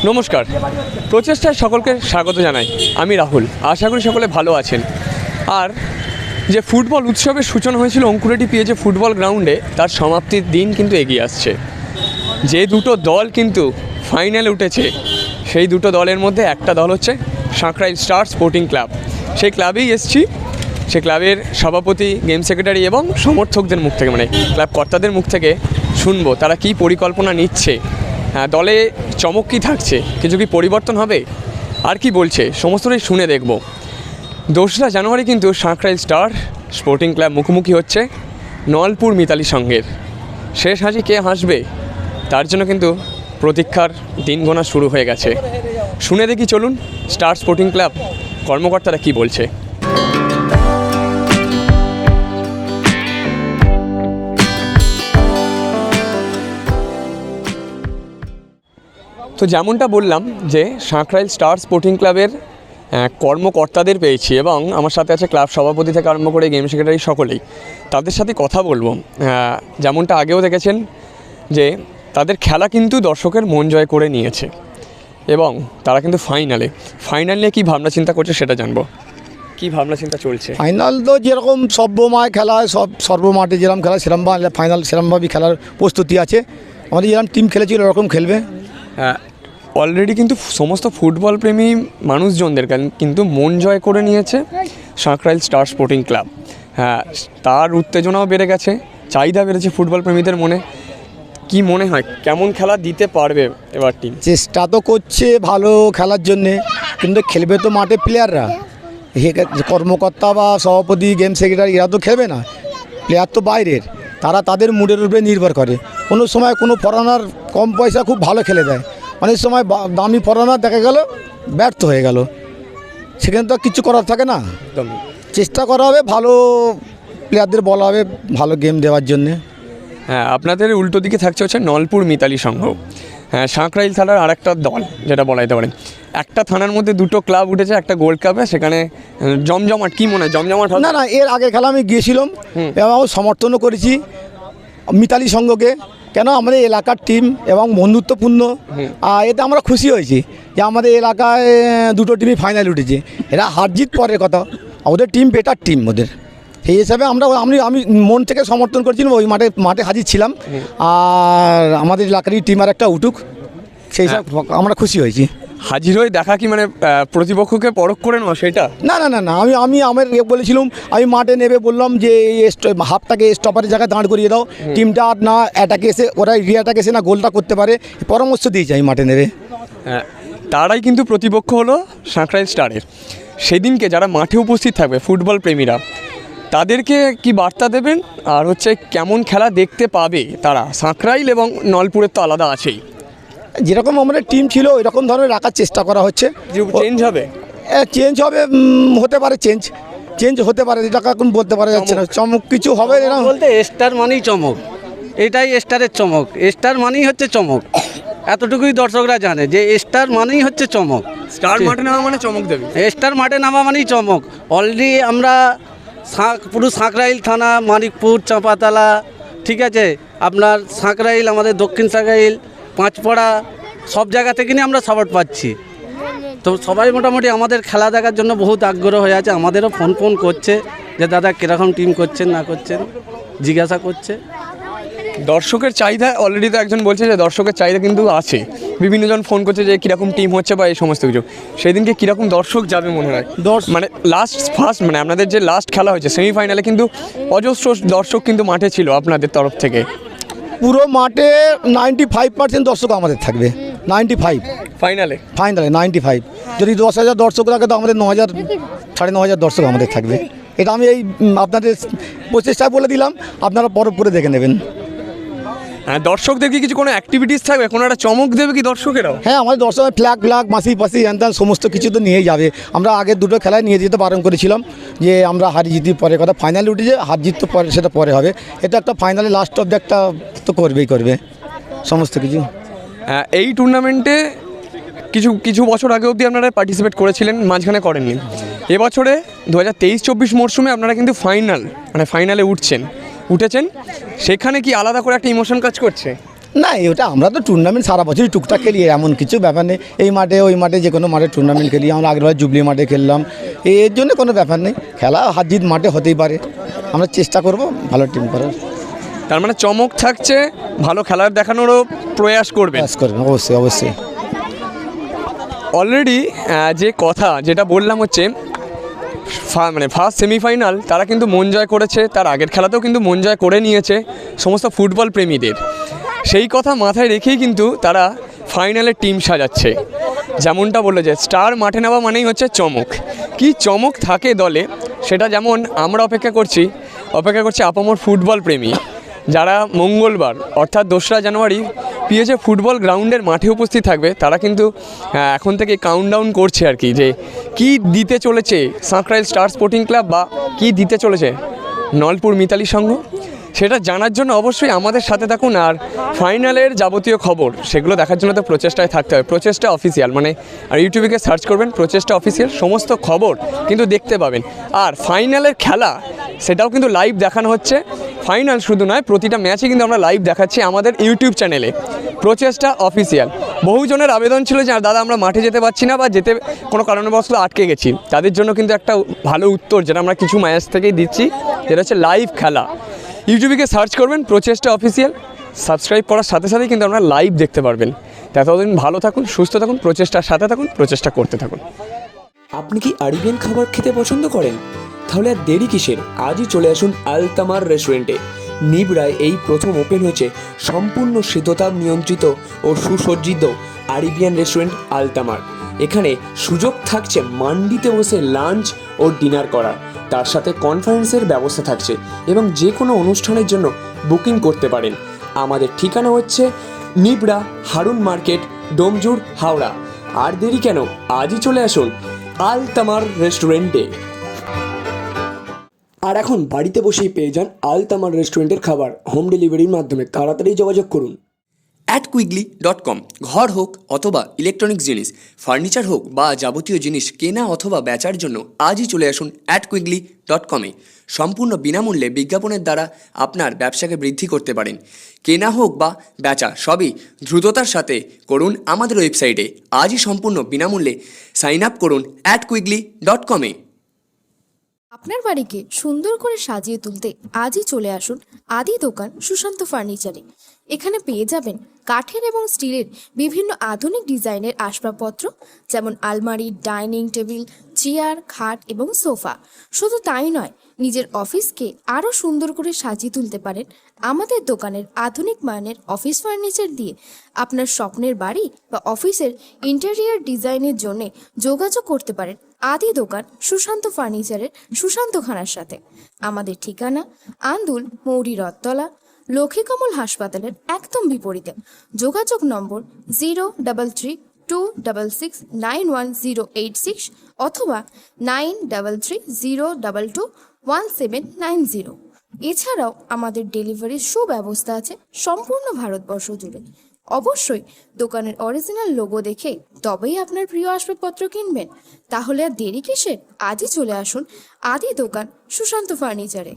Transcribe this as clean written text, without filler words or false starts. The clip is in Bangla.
নমস্কার, প্রচেষ্টায় সকলকে স্বাগত জানাই। আমি রাহুল। আশা করি সকলে ভালো আছেন। আর যে ফুটবল উৎসবের সূচনা হয়েছিল অঙ্কুরেটি পিএজে ফুটবল গ্রাউন্ডে, তার সমাপ্তির দিন কিন্তু এগিয়ে আসছে। যে দুটো দল কিন্তু ফাইনালে উঠেছে, সেই দুটো দলের মধ্যে একটা দল হচ্ছে সাঁকরাইল স্টার স্পোর্টিং ক্লাব। সেই ক্লাবেই এসছি। সে ক্লাবের সভাপতি, গেম সেক্রেটারি এবং সমর্থকদের মুখ থেকে, মানে ক্লাব কর্তাদের মুখ থেকে শুনবো তারা কী পরিকল্পনা নিচ্ছে, দলে চমক কী থাকছে, কিছু কি পরিবর্তন হবে, আর কি বলছে, সমস্তটাই শুনে দেখব। 2রা জানুয়ারি কিন্তু সাঁকরাইল স্টার স্পোর্টিং ক্লাব মুখোমুখি হচ্ছে নলপুর মিতালি সংঘের। শেষ হাসি কে হাসবে, তার জন্য কিন্তু প্রতীক্ষার দিন গোনা শুরু হয়ে গেছে। শুনে দেখি চলুন স্টার স্পোর্টিং ক্লাব কর্মকর্তারা কি বলছে। তো যেমনটা বললাম যে সাঁকরাইল স্টার স্পোর্টিং ক্লাবের কর্মকর্তাদের পেয়েছি এবং আমার সাথে আছে ক্লাব সভাপতি থেকে আরম্ভ করে গেম সেক্রেটারি সকলেই। তাদের সাথে কথা বলবো। যেমনটা আগেও দেখেছেন যে তাদের খেলা কিন্তু দর্শকের মন জয় করে নিয়েছে এবং তারা কিন্তু ফাইনাল নিয়ে কী ভাবনা চিন্তা করছে সেটা জানবো। কী ভাবনা চিন্তা চলছে? ফাইনাল তো যেরকম সর্বময় খেলা হয়, সর্বমাঠে যেরকম খেলা সেরকম ফাইনাল সেরকমভাবেই খেলার প্রস্তুতি আছে। আমাদের যেরকম টিম খেলেছিল ওরকম খেলবে। হ্যাঁ, অলরেডি কিন্তু সমস্ত ফুটবল প্রেমী মানুষজনদের কিন্তু মন জয় করে নিয়েছে সাঁকরাইল স্টার স্পোর্টিং ক্লাব। হ্যাঁ, তার উত্তেজনাও বেড়ে গেছে, চাহিদা বেড়েছে ফুটবল প্রেমীদের মনে। কি মনে হয় কেমন খেলা দিতে পারবে এবার টিম? চেষ্টা তো করছে ভালো খেলার জন্যে, কিন্তু খেলবে তো মাঠে প্লেয়াররা। কর্মকর্তা বা সভাপতি, গেম সেক্রেটারি এরা তো খেলবে না, প্লেয়ার তো বাইরের। তারা তাদের মুডের উপরে নির্ভর করে। কোনো সময় কোনো ফরেনার কম পয়সা খুব ভালো খেলে দেয়, অনেক সময় দামি ফরেনার দেখা গেল ব্যর্থ হয়ে গেল, সেখানে তো কিছু করার থাকে না। চেষ্টা করা হবে, ভালো প্লেয়ারদের বলা হবে ভালো গেম দেওয়ার জন্যে। হ্যাঁ, আপনাদের উল্টো দিকে থাকছে হচ্ছে নলপুর মিতালি সংঘ। হ্যাঁ, সাঁকরাইল থানার আর একটা দল, যেটা বলা যেতে পারে। একটা থানার মধ্যে দুটো ক্লাব উঠেছে একটা গোল্ড কাপে, সেখানে জমজমাট। কি মনে হয় জমজমাট? না, এর আগে খেলা আমি গিয়েছিলাম এবং সমর্থনও করেছি মিতালি সংঘকে। কেন, আমাদের এলাকার টিম এবং বন্ধুত্বপূর্ণ, এতে আমরা খুশি হয়েছি যে আমাদের এলাকায় দুটো টিমই ফাইনাল উঠেছে। এরা হার জিত পরের কথা, ওদের টিম বেটার টিম ওদের। সেই হিসাবে আমি মন থেকে সমর্থন করেছিলাম, ওই মাঠে হাজির ছিলাম। আর আমাদের এলাকারই টিম আর একটা উঠুক, সেই হিসাবে আমরা খুশি হয়েছি। হাজির হয়ে দেখা কি মানে প্রতিপক্ষকে পরখ করে নেওয়া সেটা? না, আমি আমার বলেছিলাম, আমি মাঠে নেবে বললাম যে এই হাফটাকে স্টপারের জায়গায় দাঁড় করিয়ে দাও, টিমটা আর না অ্যাটাকে এসে ওরা রিঅ্যাটাকে এসে না গোলটা করতে পারে, পরামর্শ দিয়েছি আমি মাঠে নেবে। হ্যাঁ, তারাই কিন্তু প্রতিপক্ষ হলো সাঁকরাইল স্টারের। সেদিনকে যারা মাঠে উপস্থিত থাকবে ফুটবল প্রেমীরা, তাদেরকে কি বার্তা দেবেন? আর হচ্ছে কেমন খেলা দেখতে পাবে তারা? সাঁকরাইল এবং নলপুরের তো আলাদা আছেই। যেরকম আমাদের টিম ছিল ওই রকম ধরনের রাখার চেষ্টা করা হচ্ছে। চেঞ্জ হবে? চেঞ্জ হবে, হতে পারে চেঞ্জ হতে পারে, এটা এখন বলতে পারা যাচ্ছে না। চমক কিছু হবে না বলতে, স্টার মানেই চমক, এটাই স্টারের চমক। স্টার মানেই হচ্ছে চমক, এতটুকুই দর্শকরা জানে যে স্টার মানেই হচ্ছে চমক। স্টার মাঠে নামা মানে চমক দেবে, স্টার মাঠে নামা মানেই চমক। অলরেডি আমরা পুরো সাঁকরাইল থানা, মানিকপুর, চাঁপাতলা, ঠিক আছে, আপনার সাঁকরাইল, আমাদের দক্ষিণ সাঁকরাইল, পাঁচপাড়া, সব জায়গা থেকে নিয়ে আমরা সাপোর্ট পাচ্ছি। তো সবাই মোটামুটি আমাদের খেলা দেখার জন্য বহুত আগ্রহ হয়ে আছে। আমাদেরও ফোন করছে যে দাদা কীরকম টিম করছেন না করছেন, জিজ্ঞাসা করছে। দর্শকের চাহিদা অলরেডি তো একজন বলছে যে দর্শকের চাহিদা কিন্তু আছে, বিভিন্নজন ফোন করছে যে কীরকম টিম হচ্ছে বা এই সমস্ত কিছু। সেদিনকে কীরকম দর্শক যাবে মনে হয়? মানে ফার্স্ট মানে আপনাদের যে লাস্ট খেলা হয়েছে সেমিফাইনালে, কিন্তু অজস্র দর্শক কিন্তু মাঠে ছিল আপনাদের তরফ থেকে। পুরো মাঠে 95% দর্শক আমাদের থাকবে। 95 ফাইনালে 95। যদি 10,000 দর্শক রাখে তো আমাদের 9,000 9,500 দর্শক আমাদের থাকবে। এটা আমি এই আপনাদের প্রচেষ্টায় বলে দিলাম, আপনারা পরে দেখে নেবেন। হ্যাঁ, দর্শকদের কি কিছু কোনো অ্যাক্টিভিটিস থাকবে, কোনো একটা চমক দেবে কি দর্শকেরাও? হ্যাঁ, আমাদের দর্শক ফ্ল্যাগ মাসি হ্যান সমস্ত কিছু তো নিয়েই যাবে। আমরা আগের দুটো খেলায় নিয়ে যেতে বারণ করেছিলাম যে আমরা হারি জিতি পরে কথা, ফাইনালে উঠেছে, হার জিত তো পরে, সেটা পরে হবে। এটা একটা ফাইনালে লাস্ট অফ দ্য একটা তো করবে সমস্ত কিছু। হ্যাঁ, এই টুর্নামেন্টে কিছু বছর আগে অবধি আপনারা পার্টিসিপেট করেছিলেন, মাঝখানে করেননি। এবছরে 2023-24 মরশুমে আপনারা কিন্তু ফাইনালে উঠেছেন, সেখানে কি আলাদা করে একটা ইমোশন কাজ করছে? না ওটা আমরা তো টুর্নামেন্ট সারা বছরই টুকটাক খেলি, এমন কিছু ব্যাপার নেই। এই মাঠে ওই মাঠে যে কোনো মাঠে টুর্নামেন্ট খেলি, আমরা আগের বার জুবলি মাঠে খেললাম, এর জন্য কোনো ব্যাপার নেই। খেলা হার জিত মাঠে হতেই পারে, আমরা চেষ্টা করব ভালো টিম করার। তার মানে চমক থাকছে, ভালো খেলার দেখানোরও প্রয়াস করবেন। ব্যাস করবেন, অবশ্যই অবশ্যই। অলরেডি যে কথা যেটা বললাম হচ্ছে মানে ফার্স্ট সেমিফাইনাল তারা কিন্তু মন জয় করেছে, তার আগের খেলাতেও কিন্তু মন জয় করে নিয়েছে সমস্ত ফুটবল প্রেমীদের। সেই কথা মাথায় রেখেই কিন্তু তারা ফাইনালের টিম সাজাচ্ছে। যেমনটা বললো যে স্টার মাঠে নেওয়া মানেই হচ্ছে চমক। কি চমক থাকে দলে সেটা যেমন আমরা অপেক্ষা করছি আপামর ফুটবল প্রেমী যারা মঙ্গলবার অর্থাৎ 2রা জানুয়ারি পিএজে ফুটবল গ্রাউন্ডের মাঠে উপস্থিত থাকবে। তারা কিন্তু এখন থেকে কাউন্টডাউন করছে আর কি, যে কী দিতে চলেছে সাঁকরাইল স্টার স্পোর্টিং ক্লাব বা কী দিতে চলেছে নলপুর মিতালি সংঘ, সেটা জানার জন্য অবশ্যই আমাদের সাথে থাকুন। আর ফাইনালের যাবতীয় খবর সেগুলো দেখার জন্য তো প্রচেষ্টায় থাকতে হবে। প্রচেষ্টা অফিসিয়াল মানে আর ইউটিউবে গিয়ে সার্চ করবেন প্রচেষ্টা অফিসিয়াল, সমস্ত খবর কিন্তু দেখতে পাবেন। আর ফাইনালের খেলা সেটাও কিন্তু লাইভ দেখানো হচ্ছে। ফাইনাল শুধু নয়, প্রতিটা ম্যাচই কিন্তু আমরা লাইভ দেখাচ্ছি আমাদের ইউটিউব চ্যানেলে প্রচেষ্টা অফিসিয়াল। বহুজনের আবেদন ছিল যে দাদা আমরা মাঠে যেতে পারছি না বা যেতে কোনো কারণবশত আটকে গেছি, তাদের জন্য কিন্তু একটা ভালো উত্তর যেটা আমরা কিছু ম্যাচ থেকেই দিচ্ছি, যেটা হচ্ছে লাইভ খেলা। ইউটিউবে গিয়ে সার্চ করবেন প্রচেষ্টা অফিসিয়াল, সাবস্ক্রাইব করার সাথে সাথেই কিন্তু আপনারা লাইভ দেখতে পারবেন। ততদিন ভালো থাকুন, সুস্থ থাকুন, প্রচেষ্টার সাথে থাকুন, প্রচেষ্টা করতে থাকুন। আপনি কি আরবিয়ান খাবার খেতে পছন্দ করেন? তাহলে আর দেরি কিসের, আজই চলে আসুন আলতামার রেস্টুরেন্টে। নিবড়ায় এই প্রথম ওপেন হয়েছে সম্পূর্ণ শীততাপ নিয়ন্ত্রিত ও সুসজ্জিত আরবিয়ান রেস্টুরেন্ট আলতামার। এখানে সুযোগ থাকছে মান্ডিতে বসে লাঞ্চ ও ডিনার করার, তার সাথে কনফারেন্সের ব্যবস্থা থাকছে এবং যে কোনো অনুষ্ঠানের জন্য বুকিং করতে পারেন। আমাদের ঠিকানা হচ্ছে নিবড়া হারুন মার্কেট, ডোমজুর, হাওড়া। আর দেরি কেন, আজই চলে আসুন আলতামার রেস্টুরেন্টে। আর এখন বাড়িতে বসেই পেয়ে যান আলতামার রেস্টুরেন্টের খাবার হোম ডেলিভারির মাধ্যমে। তাড়াতাড়ি যোগাযোগ করুন @quickly.com। ঘর হোক অথবা ইলেকট্রনিক্স জিনিস, ফার্নিচার হোক বা যাবতীয় জিনিস কেনা অথবা বেচার জন্য আজই চলে আসুন @quickly.com-এ। সম্পূর্ণ বিনামূল্যে বিজ্ঞাপনের দ্বারা আপনার ব্যবসাকে বৃদ্ধি করতে পারেন। কেনা হোক বা বেচা সবই দ্রুততার সাথে করুন আমাদের ওয়েবসাইটে। আজই সম্পূর্ণ বিনামূল্যে সাইন আপ করুন @quickly.com-এ। আপনার বাড়িকে সুন্দর করে সাজিয়ে তুলতে আজই চলে আসুন আদি দোকান সুশান্ত ফার্নিচারে। এখানে পেয়ে যাবেন কাঠের এবং স্টিলের বিভিন্ন আধুনিক ডিজাইনের আসবাবপত্র, যেমন আলমারি, ডাইনিং টেবিল, চেয়ার, খাট এবং সোফা। শুধু তাই নয়, নিজের অফিসকে আরও সুন্দর করে সাজিয়ে তুলতে পারেন আমাদের দোকানের আধুনিক মানের অফিস ফার্নিচার দিয়ে। আপনার স্বপ্নের বাড়ি বা অফিসের ইন্টেরিয়ার ডিজাইনের জন্য যোগাযোগ করতে পারেন আদি দোকান সুশান্ত ফার্নিচারের সুশান্তখানার সাথে। আমাদের ঠিকানা আন্দুল মৌরি রথতলা, লক্ষ্মীকমল হাসপাতালের একদম বিপরীতে। যোগাযোগ নম্বর 03326691086 অথবা 9330221790। এছাড়াও আমাদের ডেলিভারির সুব্যবস্থা আছে সম্পূর্ণ ভারতবর্ষ জুড়ে। অবশ্যই দোকানের অরিজিনাল লোগো দেখে তবেই আপনার প্রিয় আসবাবপত্র কিনবেন। তাহলে আর দেরি কিসের, আজই চলে আসুন আদি দোকান সুশান্ত ফার্নিচারে।